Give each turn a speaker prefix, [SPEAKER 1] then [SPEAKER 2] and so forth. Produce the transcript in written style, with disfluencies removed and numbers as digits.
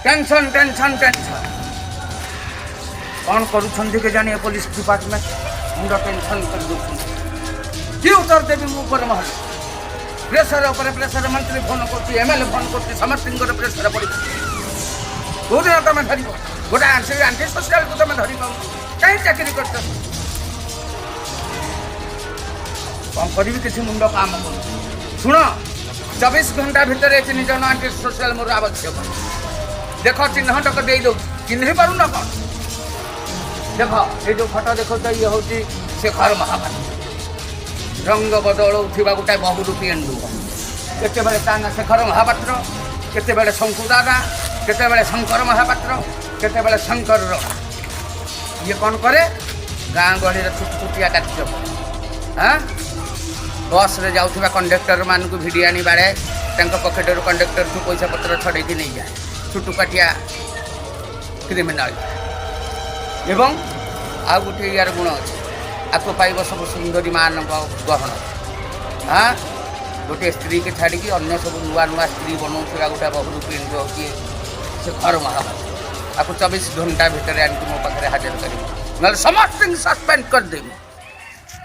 [SPEAKER 1] Tension tension tension कौन करुछंती के जानिए पुलिस डिपार्टमेंट मुंड टेंशन कर दउछन कि उत्तर देवी मु पर महल प्रेशर ऊपर प्रेशर मंत्री फोन करती एमएलए फोन करती समस्त प्रेशर पड़ी कोदिन तुम धर गोटे आंटी सोशल को तुम धर कहीं चाकरी कर कौन करी किसी मुंड काम कर शुण 24 घंटा भितर 3 जन आंटी सोशल मोर आवश्यक देख चिन्हटक दे दो चिन्ह पार न कौन देख ये जो फटो देख तो ये हूँ शेखर महापात्र रंग बदल गोटे बहुरूपी एंडु केते ता ना शेखर महापात्र केते शंकु दादा केते शंकर महापात्र केते शंकर ये कौन करे गाँ गहली छुटछुटिया कार्य हाँ बस रे जाऊा कंडक्टर मान को भिड़ी आनी बाड़े पकेटर कंडक्टर को पैसा पत्र छड़े नहीं जाए छुटुकाटिया क्रिमिनाल एवं आ गोटे यार गुण अच्छे आपको पाइब सब सुंदरी मान गहन हाँ गोटे स्त्री के छाड़ी अन्य सब नुआ नुआ स्त्री बनाऊा गोटे बहुरूपी रोचे से घर महाभारत आपको 24 घंटा भितर आनिक मो पाखे हाजिर कर समस्त सस्पेंड करदेवी।